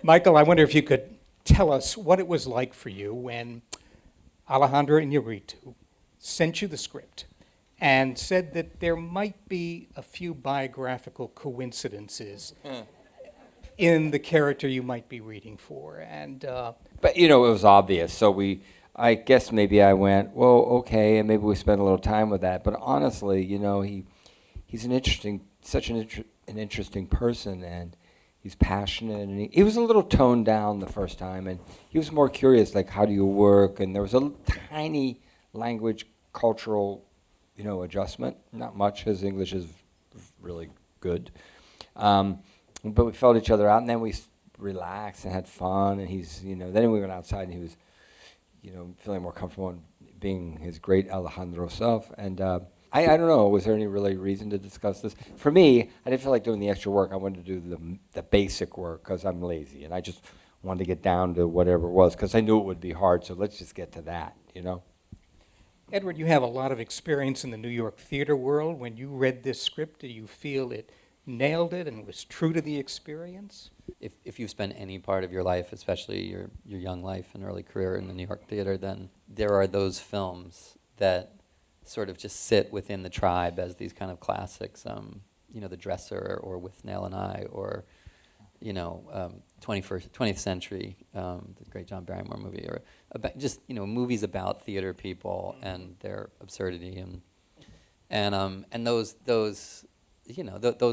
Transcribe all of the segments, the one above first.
Michael, I wonder if you could tell us what it was like for you when Alejandro Iñárritu sent you the script and said that there might be a few biographical coincidences in the character you might be reading for. But it was obvious. So I guess maybe I went, well, okay, and maybe we spent a little time with that. But honestly, he's an interesting person, and he's passionate, and he was a little toned down the first time, and he was more curious, like, how do you work? And there was a tiny language cultural, adjustment. Not much. His English is really good. But we felt each other out, and then we relaxed and had fun, and then we went outside, and he was, feeling more comfortable in being his great Alejandro self. And I don't know, was there any really reason to discuss this? For me, I didn't feel like doing the extra work. I wanted to do the basic work because I'm lazy, and I just wanted to get down to whatever it was because I knew it would be hard, so let's just get to that, Edward, you have a lot of experience in the New York theater world. When you read this script, do you feel it nailed it and was true to the experience? If you've spent any part of your life, especially your young life and early career in the New York theater, then there are those films that sort of just sit within the tribe as these kind of classics. The Dresser or With Nail and I, or 20th Century, the great John Barrymore movie, or about just movies about theater people and their absurdity and those those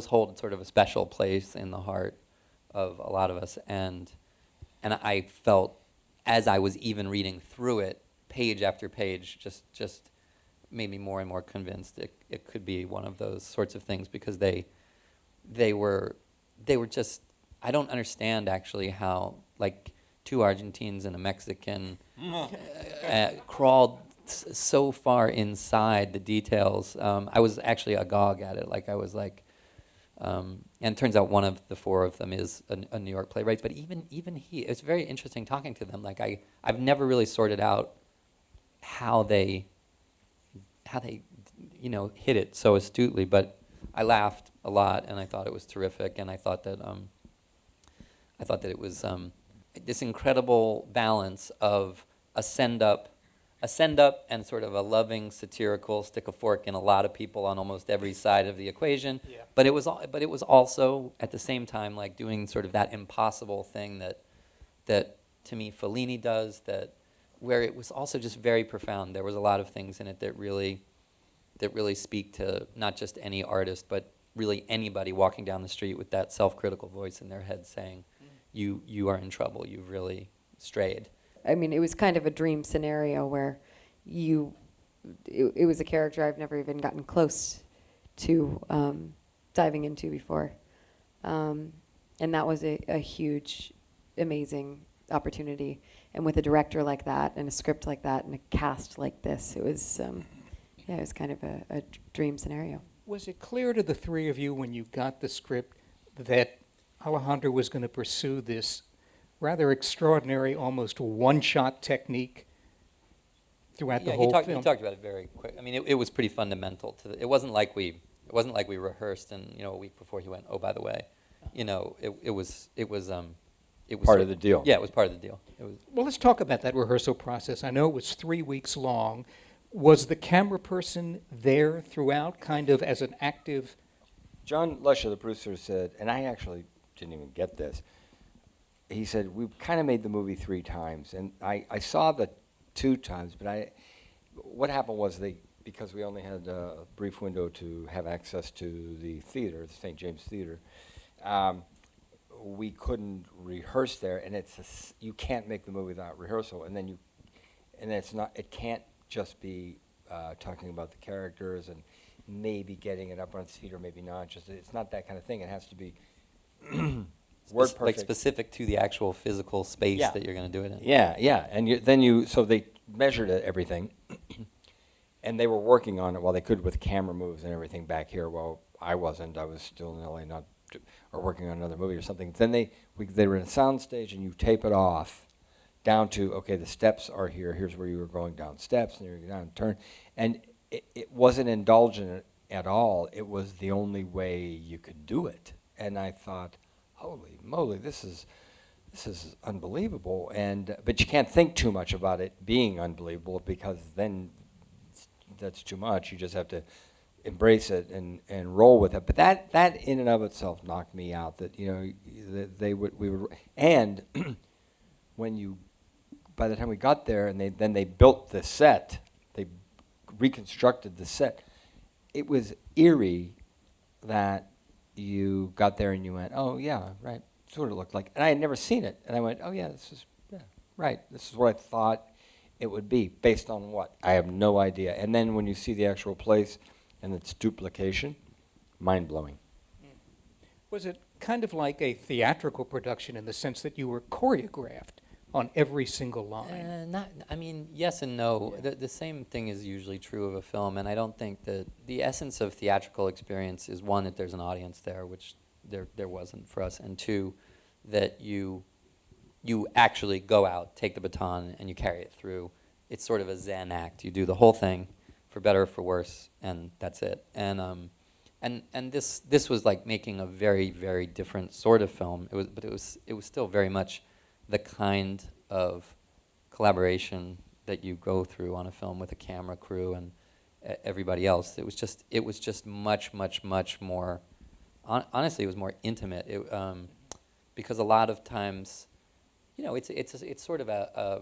hold sort of a special place in the heart of a lot of us, and I felt as I was even reading through it, page after page, just made me more and more convinced it could be one of those sorts of things, because they were just, I don't understand actually how, like, two Argentines and a Mexican crawled so far inside the details. I was actually agog at it. Like, I was like, and it turns out one of the four of them is a New York playwright. But even he, it's very interesting talking to them. Like, I've never really sorted out how they hit it so astutely. But I laughed a lot, and I thought it was terrific, and I thought that it was this incredible balance of a send up and sort of a loving satirical stick a fork in a lot of people on almost every side of the equation. Yeah. But it was also at the same time like doing sort of that impossible thing that to me Fellini does, that where it was also just very profound. There was a lot of things in it that really speak to not just any artist, but really anybody walking down the street with that self-critical voice in their head saying, you are in trouble, you've really strayed. I mean, it was kind of a dream scenario where it was a character I've never even gotten close to diving into before. And that was a huge, amazing opportunity. And with a director like that, and a script like that, and a cast like this, it was kind of a dream scenario. Was it clear to the three of you when you got the script that Alejandro was going to pursue this rather extraordinary, almost one-shot technique throughout the whole film? He talked about it very quick. I mean, it was pretty fundamental to it. Wasn't like we rehearsed and a week before he went, oh, by the way, it was part of the deal. Yeah, it was part of the deal. Well, let's talk about that rehearsal process. I know it was 3 weeks long. Was the camera person there throughout, kind of as an active? John Lusher, the producer, said, and I actually didn't even get this, he said, we kind of made the movie 3 times, and I saw the 2 times, but what happened was because we only had a brief window to have access to the theater, the St. James Theater, we couldn't rehearse there, and you can't make the movie without rehearsal, and it can't just be talking about the characters and maybe getting it up on its feet or maybe not. It's not that kind of thing. It has to be word perfect. Like specific to the actual physical space that you're going to do it in. Yeah. And so they measured everything, and they were working on it while they could with camera moves and everything back here. Well, I wasn't. I was still in LA, or working on another movie or something. Then they were in a sound stage, and you tape it off down to, okay, the steps are here. Here's where you were going down steps, and you're going down and turn. And it wasn't indulgent at all. It was the only way you could do it. And I thought, holy moly, this this is unbelievable, but you can't think too much about it being unbelievable, because then that's too much. You just have to embrace it and roll with it. But that in and of itself knocked me out. That, you know, we would, and by the time we got there, and they built the set, they reconstructed the set. It was eerie that you got there and you went, oh yeah, right, that's what it looked like. And I had never seen it, and I went, oh yeah, right, this is what I thought it would be, based on what? I have no idea. And then when you see the actual place and its duplication, mind-blowing. Was it kind of like a theatrical production in the sense that you were choreographed on every single line? I mean, yes and no. The same thing is usually true of a film, and I don't think that the essence of theatrical experience is, one, that there's an audience there, which there wasn't for us, and two, that you actually go out, take the baton, and you carry it through. It's sort of a Zen act. You do the whole thing, for better or for worse, and that's it. And this was like making a very, very different sort of film. But it was still very much the kind of collaboration that you go through on a film with a camera crew and everybody else. It was just much, much, much more. Honestly, it was more intimate. Because a lot of times, you know, it's sort of a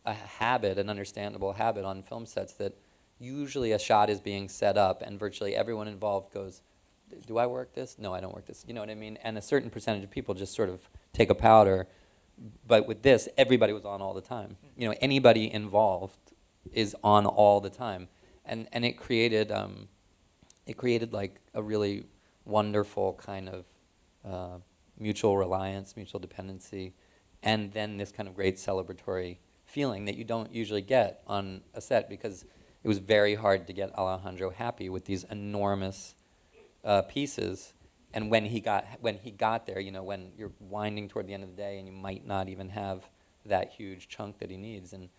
habit, an understandable habit on film sets, that usually a shot is being set up and virtually everyone involved goes, do I work this? No, I don't work this. You know what I mean? And a certain percentage of people just sort of take a powder. But with this, everybody was on all the time. You know, anybody involved is on all the time. And it created like a really wonderful kind of mutual reliance, mutual dependency, and then this kind of great celebratory feeling that you don't usually get on a set, because it was very hard to get Alejandro happy with these enormous pieces. And when he got there, you know, when you're winding toward the end of the day and you might not even have that huge chunk that he needs, and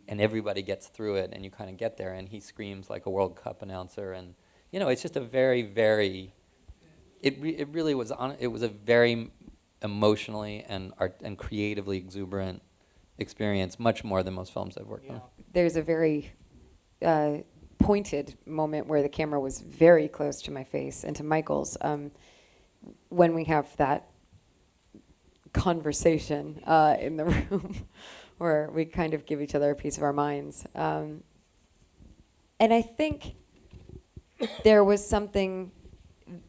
everybody gets through it, and you kind of get there, and he screams like a World Cup announcer, and you know, it's just a very, very, it really was it was a very emotionally and creatively exuberant experience, much more than most films I've worked on. There's a very pointed moment where the camera was very close to my face and to Michael's, when we have that conversation in the room where we kind of give each other a piece of our minds. And I think there was something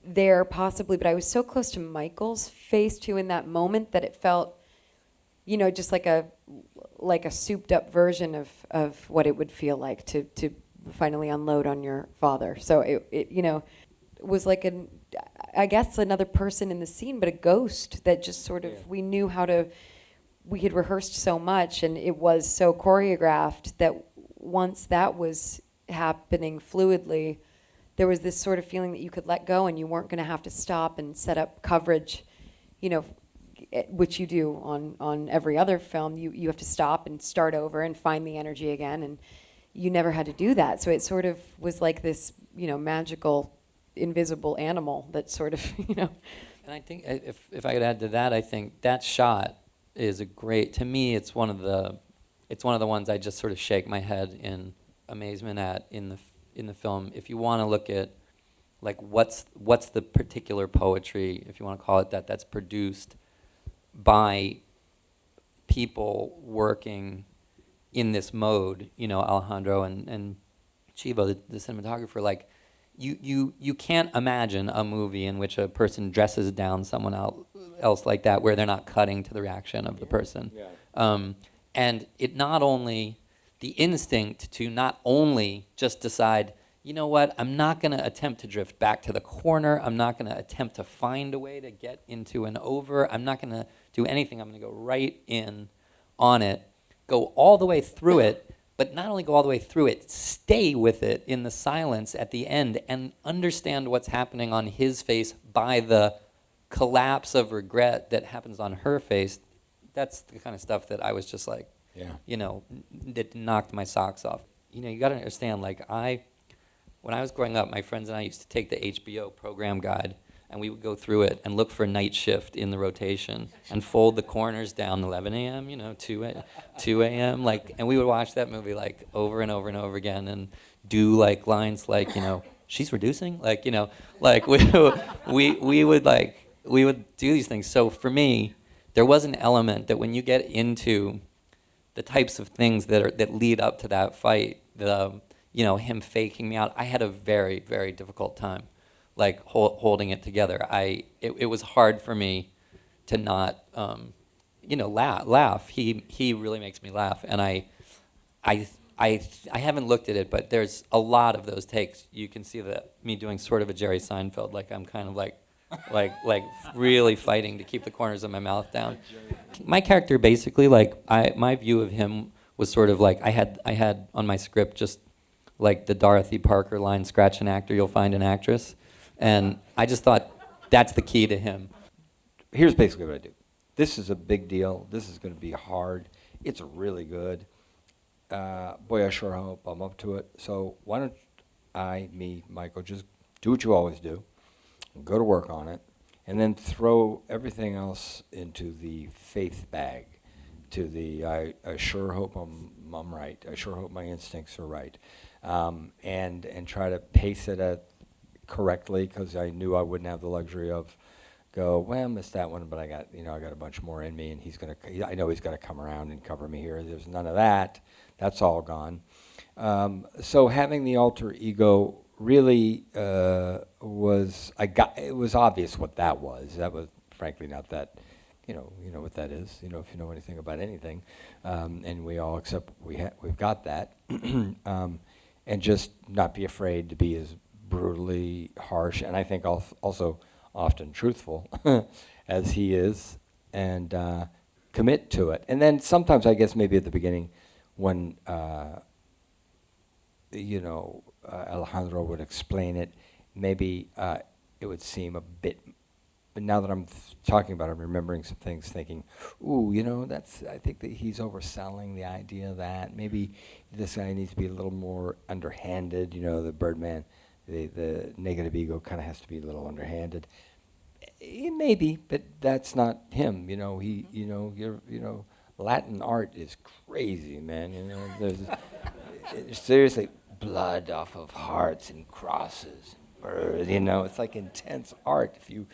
there possibly, but I was so close to Michael's face too in that moment that it felt, you know, just like a souped up version of what it would feel like to finally unload on your father. So it you know, was like I guess another person in the scene, but a ghost that just sort of, we knew we had rehearsed so much and it was so choreographed that once that was happening fluidly, there was this sort of feeling that you could let go and you weren't going to have to stop and set up coverage, you know, which you do on every other film. You have to stop and start over and find the energy again, and you never had to do that. So it sort of was like this, you know, magical, invisible animal that sort of, you know. And I think if I could add to that, I think that shot is to me, it's one of the ones I just sort of shake my head in amazement at in the film. If you want to look at like what's the particular poetry, if you want to call it that, that's produced by people working in this mode, you know, Alejandro and Chivo, the cinematographer, like you can't imagine a movie in which a person dresses down someone else like that, where they're not cutting to the reaction of the person. Yeah. And it not only, the instinct to not only just decide, you know what, I'm not going to attempt to drift back to the corner. I'm not going to attempt to find a way to get into an over. I'm not going to do anything. I'm going to go right in on it, go all the way through it, but not only go all the way through it, stay with it in the silence at the end and understand what's happening on his face by the collapse of regret that happens on her face. That's the kind of stuff that I was just like, you know, that knocked my socks off. You know, you got to understand, like when I was growing up, my friends and I used to take the HBO program guide, and we would go through it and look for night shift in the rotation and fold the corners down 11 a.m., 2 a.m., like, and we would watch that movie like over and over and over again and do like lines like, she's reducing, like, like we would do these things. So for me, there was an element that when you get into the types of things that lead up to that fight, him faking me out, I had a very, very difficult time, like holding it together. It was hard for me to not, laugh. He really makes me laugh, and I haven't looked at it, but there's a lot of those takes. You can see that me doing sort of a Jerry Seinfeld, like I'm kind of like really fighting to keep the corners of my mouth down. My character basically, my view of him was sort of like I had on my script just like the Dorothy Parker line, scratch an actor, you'll find an actress. And I just thought that's the key to him. Here's basically what I do. This is a big deal. This is going to be hard. It's really good. Boy, I sure hope I'm up to it. So why don't Michael, just do what you always do. Go to work on it, and then throw everything else into the faith bag. I sure hope I'm right. I sure hope my instincts are right. And try to pace it correctly, because I knew I wouldn't have the luxury of I missed that one, but I got a bunch more in me, and I know he's gonna come around and cover me here. There's none of that. That's all gone. So having the alter ego really it was obvious what that was. That was frankly not that, you know what that is, if you know anything about anything, and we all accept we've got that, and just not be afraid to be as brutally harsh, and I think also often truthful as he is, and commit to it. And then sometimes I guess maybe at the beginning when Alejandro would explain it, maybe it would seem a bit, but now that I'm talking about it, I'm remembering some things, thinking, ooh, I think that he's overselling the idea that maybe this guy needs to be a little more underhanded, the Birdman, the negative ego kind of has to be a little underhanded. Maybe, but that's not him, Latin art is crazy, man, there's seriously blood off of hearts and crosses, it's like intense art. If you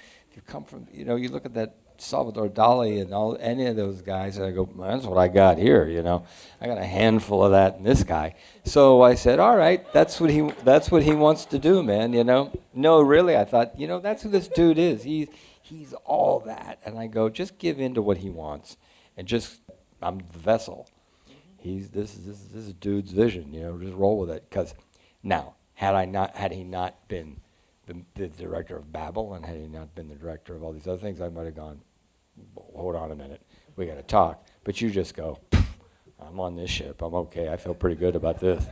come from, you look at that Salvador Dali and any of those guys, and I go, that's what I got here, I got a handful of that in this guy. So I said, all right, that's what he wants to do, man, No, really, I thought, that's who this dude is. He's all that. And I go, just give in to what he wants, and I'm the vessel. This is dude's vision, just roll with it. Because now, had he not been the director of Babel, and had he not been the director of all these other things, I might have gone, hold on a minute, we got to talk. But you just go, I'm on this ship, I'm okay, I feel pretty good about this.